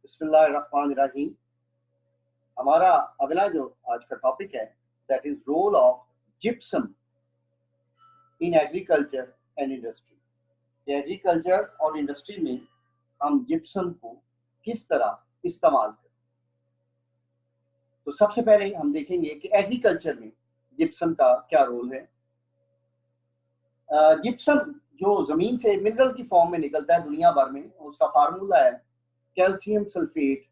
बिस्मिल्लाहिर्रहमानिर्रहीम। हमारा अगला जो आज का टॉपिक है that is role of gypsum in agriculture and industry. Agriculture और इंडस्ट्री में हम जिप्सम को किस तरह इस्तेमाल करें। तो सबसे पहले हम देखेंगे कि एग्रीकल्चर में जिप्सम का क्या रोल है। जिप्सम जो जमीन से मिनरल की फॉर्म में निकलता है दुनिया भर में, उसका फार्मूला है कैल्शियम सल्फेट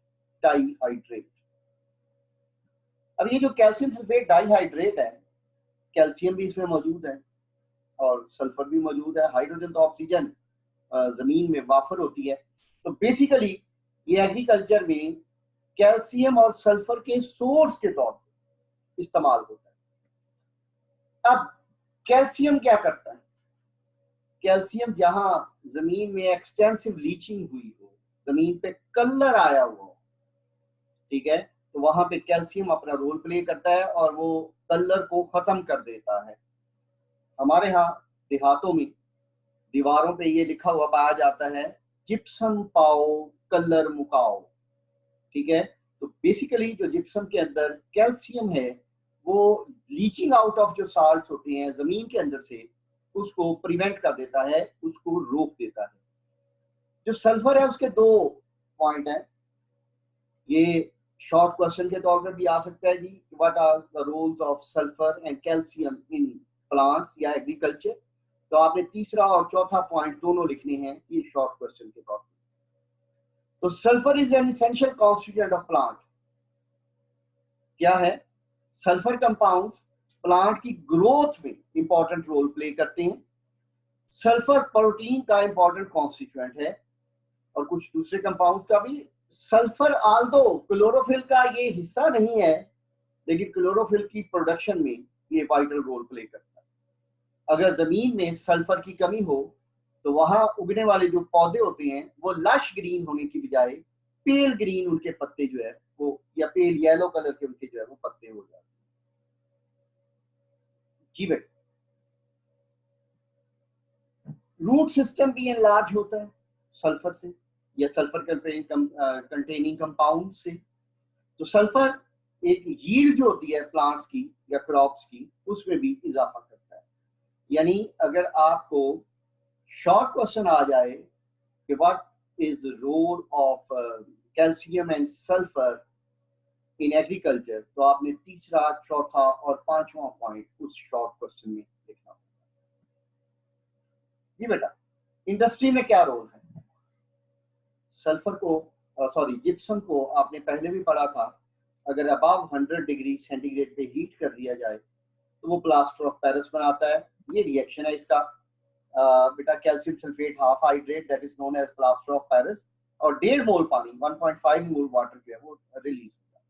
डाइहाइड्रेट। अब ये जो कैल्शियम सल्फेट डाइहाइड्रेट है, कैल्शियम भी इसमें मौजूद है और सल्फर भी मौजूद है। हाइड्रोजन तो ऑक्सीजन जमीन में वाफर होती है। तो बेसिकली ये एग्रीकल्चर में कैल्शियम और सल्फर के सोर्स के तौर पर इस्तेमाल होता है। अब कैल्शियम क्या करता है? कैल्शियम जहां जमीन में एक्सटेंसिव लीचिंग हुई हो, जमीन पे कलर आया हुआ हो, ठीक है, तो वहां पे कैल्शियम अपना रोल प्ले करता है और वो कलर को खत्म कर देता है। हमारे यहाँ देहातों में दीवारों पे ये लिखा हुआ पाया जाता है जिप्सम पाओ कलर मुकाओ, ठीक है। तो बेसिकली जो जिप्सम के अंदर कैल्शियम है वो लीचिंग आउट ऑफ जो साल्ट्स होते हैं जमीन के अंदर से, उसको प्रिवेंट कर देता है, उसको रोक देता है। जो सल्फर है उसके दो पॉइंट हैं। ये शॉर्ट क्वेश्चन के तौर पर भी आ सकता है जी, what are the roles of sulphur and calcium in plants या एग्रीकल्चर। तो आपने तीसरा और चौथा पॉइंट दोनों लिखने हैं ये शॉर्ट क्वेश्चन के तौर पर। तो sulphur is an essential constituent of plant. क्या है? सल्फर कंपाउंड्स प्लांट की ग्रोथ में इंपॉर्टेंट रोल प्ले करते हैं। सल्फर प्रोटीन का इंपॉर्टेंट कॉन्स्टिट्यूएंट है और कुछ दूसरे कंपाउंड्स का भी। सल्फर आल्दो क्लोरोफिल का ये हिस्सा नहीं है, लेकिन क्लोरोफिल की प्रोडक्शन में ये वाइटल रोल प्ले करता है। अगर जमीन में सल्फर की कमी हो तो वहां उगने वाले जो पौधे होते हैं वो लश ग्रीन होने की बजाय पेल ग्रीन उनके पत्ते जो है वो, या पेल येलो कलर के उनके जो है वो पत्ते हो जाते हैं। जी बेटा, रूट सिस्टम भी एनलार्ज होता है सल्फर से या सल्फर कंटेनिंग कंपाउंड से। तो सल्फर एक यील्ड जो होती है प्लांट्स की या क्रॉप्स की, उसमें भी इजाफा करता है। यानी अगर आपको शॉर्ट क्वेश्चन आ जाए कि what is the role of calcium and sulphur in agriculture, तो आपने तीसरा, चौथा और पांचवा पॉइंट उस शॉर्ट क्वेश्चन में लिखना। जी बेटा, इंडस्ट्री में क्या रोल है? सल्फर को जिप्सम को आपने पहले भी पढ़ा था। अगर अबव 100 डिग्री सेंटीग्रेड पे हीट कर दिया जाए तो वो प्लास्टर ऑफ पेरिस बनाता है। ये रिएक्शन है इसका। बेटा calcium sulphate half hydrate that is known as plaster of Paris, और 1.5 मोल पानी 1.5 मोल वाटर जो है वो रिलीज होता है।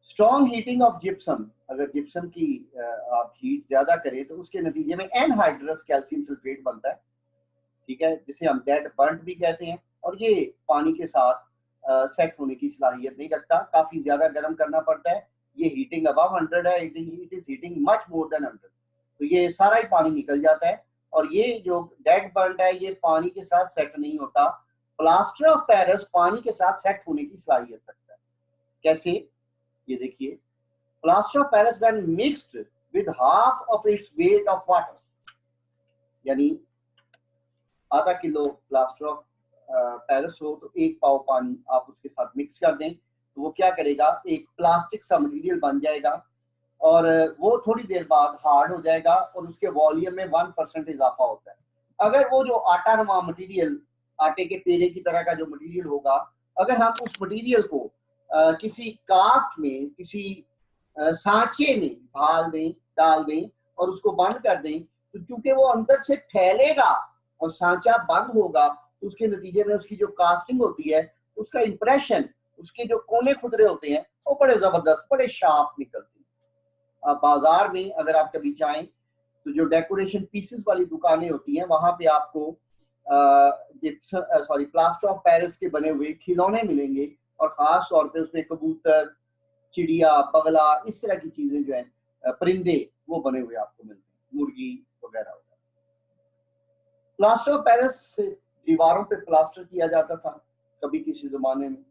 स्ट्रॉन्ग हीटिंग ऑफ जिप्सम, अगर जिप्सम की आप हीट ज्यादा करें तो उसके नतीजे में एनहाइड्रस कैल्शियम सल्फेट बनता है, ठीक है, जिसे हम डेड बर्न्ट भी कहते हैं। और ये पानी के साथ सेट होने की सलाहियत नहीं रखता, काफी ज्यादा गर्म करना पड़ता है। ये हीटिंग अबव 100 है, it is heating much more than 100, तो ये सारा ही पानी निकल जाता है। और ये जो डेड बर्न्ट है ये पानी के साथ सेट नहीं होता। प्लास्टर ऑफ पेरिस पानी के साथ सेट होने की सलाहियत रखता है। कैसे? ये देखिए, plaster of Paris when mixed with half of its weight of water, यानी आधा किलो प्लास्टर ऑफ पेरिस हो तो 1 पाव पानी आप उसके साथ मिक्स कर दें तो वो क्या करेगा, एक प्लास्टिक सा मटेरियल बन जाएगा और वो थोड़ी देर बाद हार्ड हो जाएगा और उसके वॉल्यूम में 1% इजाफा होता है। अगर वो जो आटा नुमा मटेरियल, आटे के पेड़े की तरह का जो मटेरियल होगा, अगर हम उस मटेरियल को किसी कास्ट में, किसी सांचे में डाल दें और उसको बंद कर दें, तो चूंकि वो अंदर से फैलेगा और सांचा बंद होगा, तो उसके नतीजे में उसकी जो कास्टिंग होती है, उसका इंप्रेशन, उसके जो कोने खुदरे होते हैं वो बड़े जबरदस्त, बड़े शार्प निकलते हैं। बाजार में अगर आप कभी चाहें तो जो डेकोरेशन पीसेस वाली दुकानें होती हैं वहां पे आपको प्लास्टर ऑफ पेरिस के बने हुए खिलौने मिलेंगे, और खास तौर पे उसमें कबूतर, चिड़िया, बगला, इस तरह की चीजें जो है परिंदे, वो बने हुए आपको मिलते हैं, मुर्गी वगैरह। प्लास्टर ऑफ पेरिस से दीवारों पे प्लास्टर किया जाता था कभी किसी जमाने में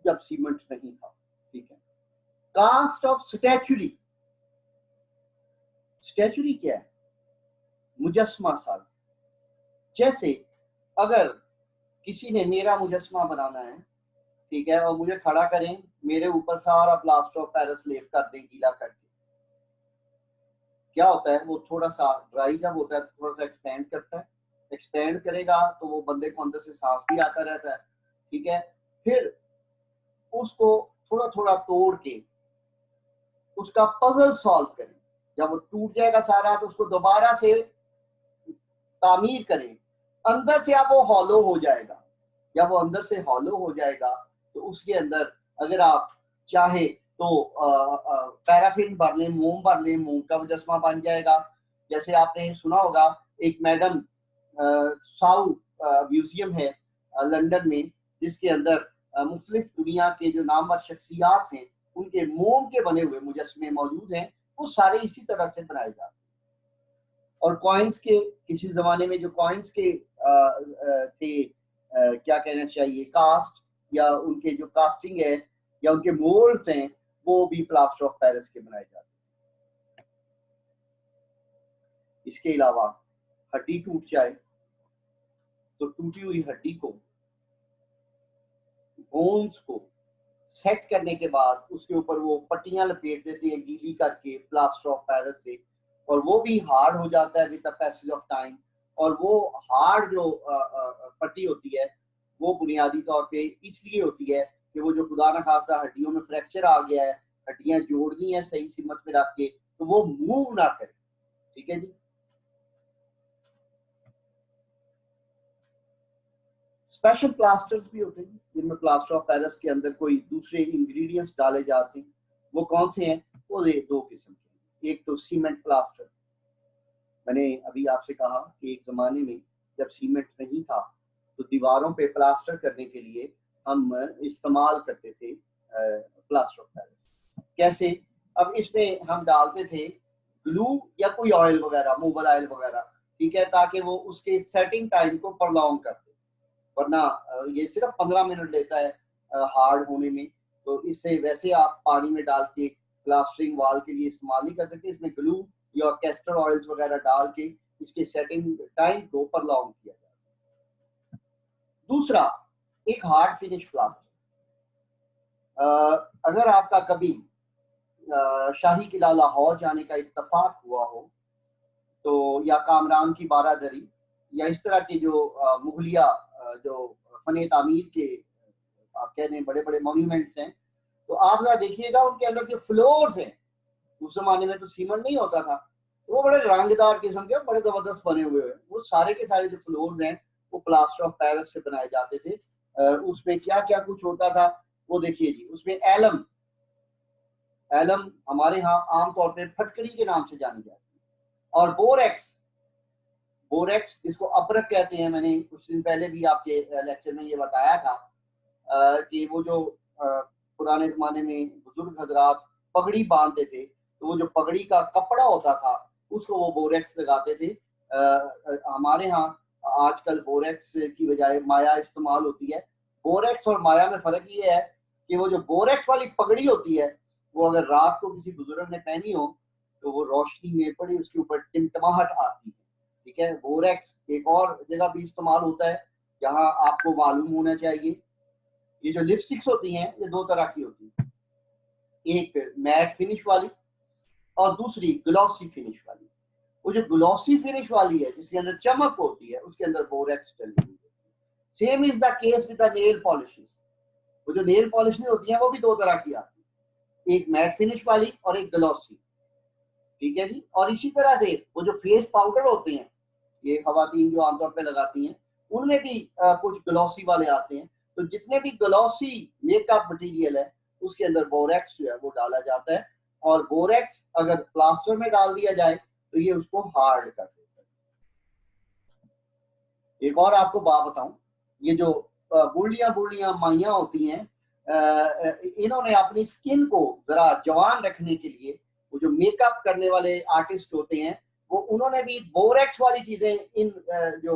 जब सीमेंट नहीं था, ठीक है। कास्ट ऑफ स्टैचुरी, स्टैचुरी क्या है? मुजस्मा साज। जैसे अगर किसी ने मेरा मुजस्मा बनाना है, ठीक है, और मुझे खड़ा करें, मेरे ऊपर सारा प्लास्टर ऑफ पेरिस लेप कर दें गीला करके, क्या होता है, वो थोड़ा सा ड्राई जब होता है तो थोड़ा सा एक्सपेंड करता है, एक्सपेंड करेगा तो वो बंदे को अंदर से सांस भी आता रहता है, ठीक है। फिर उसको थोड़ा थोड़ा तोड़ के उसका पजल सॉल्व करें, जब वो टूट जाएगा सारा तो उसको दोबारा से तामीर करें, अंदर से अब वो हॉलो हो जाएगा। जब वो अंदर से हॉलो हो जाएगा तो उसके अंदर अगर आप चाहे तो पैराफिन भर लें, मोम भर लें, मोम का मुजस्मा बन जाएगा। जैसे आपने सुना होगा एक मैडम साउ म्यूजियम है लंदन में, जिसके अंदर मुख्तलिफ दुनिया के जो नामवर शख्सियात हैं उनके मोम के बने हुए मुजस्मे मौजूद हैं, वो सारे इसी तरह से बनाए जाते हैं। और कॉइन्स के किसी जमाने में जो कॉइन्स के थे, क्या कहना चाहिए, कास्ट या उनके जो कास्टिंग है या उनके मोल्ड्स हैं, वो भी प्लास्टर ऑफ पेरिस के बनाए जाते हैं। इसके अलावा हड्डी टूट जाए तो टूटी हुई हड्डी को, बोन्स को सेट करने के बाद उसके ऊपर वो पट्टियां लपेट देते हैं गीली करके प्लास्टर ऑफ पेरिस से, और वो भी हार्ड हो जाता है with the passage of time. और वो हार्ड जो पट्टी होती है वो बुनियादी तौर पे इसलिए होती है कि वो जो खुदा न खासा हड्डियों में फ्रैक्चर आ गया है, हड्डियां जोड़नी है सही सिमत में रख के, तो वो मूव ना करे, ठीक है जी। स्पेशल प्लास्टर्स भी होते हैं जिनमें प्लास्टर ऑफ पेरिस के अंदर कोई दूसरे इंग्रेडिएंट्स डाले जाते हैं। वो कौन से हैं? वो दो किस्म के। एक तो सीमेंट प्लास्टर, मैंने अभी आपसे कहा कि एक ज़माने में जब सीमेंट नहीं था तो दीवारों पे प्लास्टर करने के लिए हम इस्तेमाल करते थे प्लास्टर ऑफ पेरिस। कैसे? अब इसमें हम डालते थे ग्लू या कोई ऑयल वगैरह, मूवल ऑयल वगैरह, ठीक है, ताकि वो उसके सेटिंग टाइम को प्रलॉन्ग कर दे। वरना ये सिर्फ 15 मिनट लेता है हार्ड होने में, तो इससे वैसे आप पानी में डाल के प्लास्टरिंग वाल के लिए इस्तेमाल नहीं कर सकते। इसमें ग्लू या कैस्टर ऑयल्स वगैरह डाल के इसके सेटिंग टाइम को प्रलॉन्ग किया जाता है। दूसरा, एक हार्ड फिनिश प्लास्टर। अगर आपका कभी शाही किला लाहौर जाने का इत्तेफाक हुआ हो तो, या कामरान की बारादरी, या इस तरह के जो मुगलिया जो फने तामीर के आप कह दें बड़े बड़े मॉन्यूमेंट्स हैं, तो आप जरा देखिएगा उनके अंदर जो फ्लोर्स हैं, उस जमाने में तो सीमेंट नहीं होता था, तो वो बड़े रंगदार किस्म के बड़े जबरदस्त बने हुए हैं। वो सारे के सारे जो फ्लोर्स हैं वो प्लास्टर ऑफ पेरिस से बनाए जाते थे। उसमें क्या क्या कुछ होता था वो देखिए जी। उसमें एलम, एलम हमारे यहाँ आमतौर पर फटकड़ी के नाम से जानी जाती है, और बोरेक्स, बोरेक्स जिसको अबरक कहते हैं, मैंने कुछ दिन पहले भी आपके लेक्चर में ये बताया था कि वो जो पुराने जमाने में बुजुर्ग हजरात पगड़ी बांधते थे, तो वो जो पगड़ी का कपड़ा होता था उसको वो बोरेक्स लगाते थे। हमारे यहाँ आजकल बोरेक्स की बजाय माया इस्तेमाल होती है। बोरेक्स और माया में फ़र्क ये है कि वो जो बोरेक्स वाली पगड़ी होती है वो अगर रात को किसी बुजुर्ग ने पहनी हो तो वो रोशनी में बड़ी उसके ऊपर टिमटमाहट आती है, ठीक है। बोरेक्स एक और जगह भी इस्तेमाल होता है जहाँ आपको मालूम होना चाहिए। ये जो लिपस्टिक्स होती हैं ये दो तरह की होती हैं, एक मैट फिनिश वाली और दूसरी ग्लॉसी फिनिश वाली। वो जो ग्लॉसी फिनिश वाली है जिसके अंदर चमक होती है उसके अंदर बोरेक्स डली हुई है। Same is the case with the nail polishes. वो जो नेल पॉलिशेस होती हैं वो भी दो तरह की आती है, एक मैट फिनिश वाली और एक ग्लॉसी, ठीक है जी। और इसी तरह से वो जो फेस पाउडर होते हैं ये खवातीन जो आमतौर पे लगाती हैं, उनमें भी कुछ ग्लॉसी वाले आते हैं। तो जितने भी ग्लॉसी मेकअप मटेरियल है उसके अंदर बोरेक्स जो है वो डाला जाता है, और बोरेक्स अगर प्लास्टर में डाल दिया जाए तो ये उसको हार्ड कर देता है। एक और आपको बात बताऊं, ये जो बुढ़िया बुढ़िया माइयां होती हैं, इन्होंने अपनी स्किन को जरा जवान रखने के लिए वो जो मेकअप करने वाले आर्टिस्ट होते हैं वो उन्होंने भी बोरेक्स वाली चीजें इन जो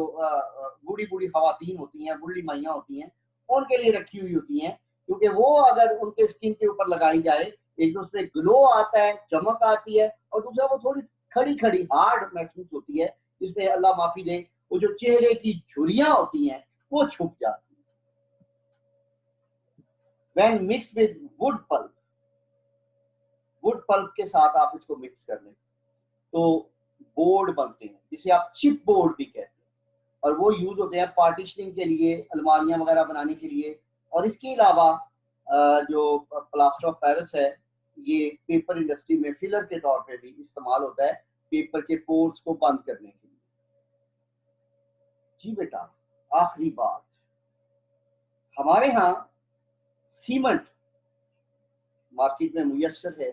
बूढ़ी बूढ़ी खवातीन होती हैं, बूढ़ी माइयाँ होती हैं, उनके लिए रखी हुई होती हैं, क्योंकि वो अगर उनके स्किन के ऊपर लगाई जाए, एक तो उसमें ग्लो आता है, चमक आती है, और दूसरा वो थोड़ी खड़ी खड़ी हार्ड महसूस होती है, जिसमें अल्लाह माफी दे वो जो चेहरे की झुर्रियां होती हैं वो छुप जाती हैं। When mix with wood pulp के साथ आप इसको मिक्स कर लें तो बोर्ड बनते हैं, जिसे आप चिप बोर्ड भी कहते हैं, और वो यूज होते हैं पार्टीशनिंग के लिए, अलमारियां वगैरह बनाने के लिए। और इसके अलावा जो प्लास्टर ऑफ पेरिस है, ये पेपर इंडस्ट्री में फिलर के तौर पे भी इस्तेमाल होता है, पेपर के पोर्स को बंद करने के लिए। जी बेटा, आखिरी बात, हमारे यहाँ सीमेंट मार्केट में मुयस्सर है।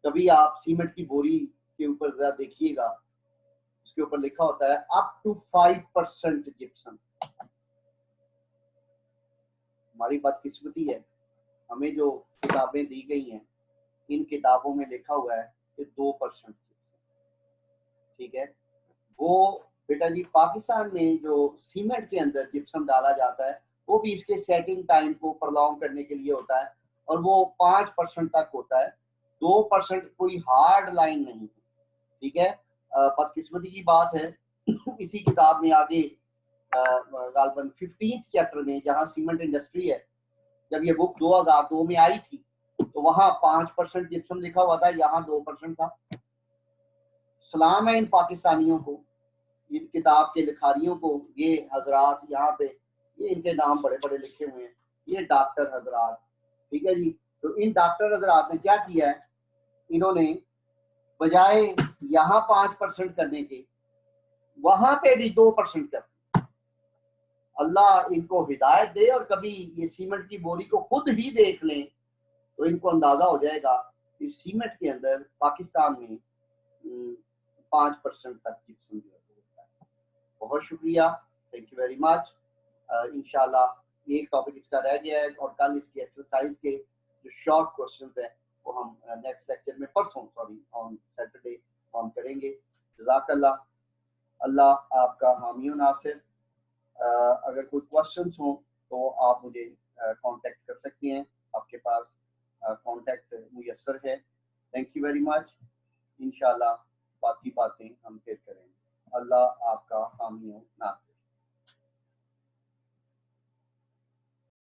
कभी आप सीमेंट की बोरी के ऊपर जरा देखिएगा, उसके ऊपर लिखा होता है अप टू 5% जिप्सम। हमारी बदकिस्मती है, हमें जो किताबें दी गई हैं, इन किताबों में लिखा हुआ है कि 2%। ठीक है, वो बेटा जी पाकिस्तान में जो सीमेंट के अंदर जिप्सम डाला जाता है, वो भी इसके सेटिंग टाइम को प्रलॉन्ग करने के लिए होता है, और वो 5% तक होता है। 2% कोई हार्ड लाइन नहीं है। ठीक है, बदकिस्मती की बात है इसी किताब में आगे गालबन 15th चैप्टर में, जहाँ सीमेंट इंडस्ट्री है, जब ये बुक 2002 में आई थी तो वहां 5% जिप्सम लिखा हुआ था, यहाँ 2% था। सलाम है इन पाकिस्तानियों को, इन किताब के लिखारियों को, ये हजरात यहाँ पे, ये इनके नाम बड़े बड़े लिखे हुए हैं, ये डॉक्टर हजरात। ठीक है जी, तो इन डॉक्टर हजरात ने क्या किया है, इन्होंने बजाय यहाँ 5% करने के, वहां पे भी 2% कर। अल्लाह इनको हिदायत दे, और कभी ये सीमेंट की बोरी को खुद ही देख लें तो इनको अंदाजा हो जाएगा कि सीमेंट के अंदर पाकिस्तान में 5% तक जिप्सम होता है। बहुत शुक्रिया, थैंक यू वेरी मच। इंशाल्लाह एक टॉपिक इसका रह गया है, और कल इसकी एक्सरसाइज के जो शॉर्ट क्वेश्चंस हैं वो हम नेक्स्ट लेक्चर में, परसों सॉरी ऑन सैटरडे हम करेंगे। जज़ाकल्लाह, अल्लाह आपका हामी व नासिर। अगर कोई क्वेश्चंस हो तो आप मुझे कांटेक्ट कर सकती हैं, आपके पास कांटेक्ट मुयस्सर है। Thank you very much. इंशाल्लाह बाकी बातें हम फिर करेंगे। अल्लाह आपका हामी व नासिर।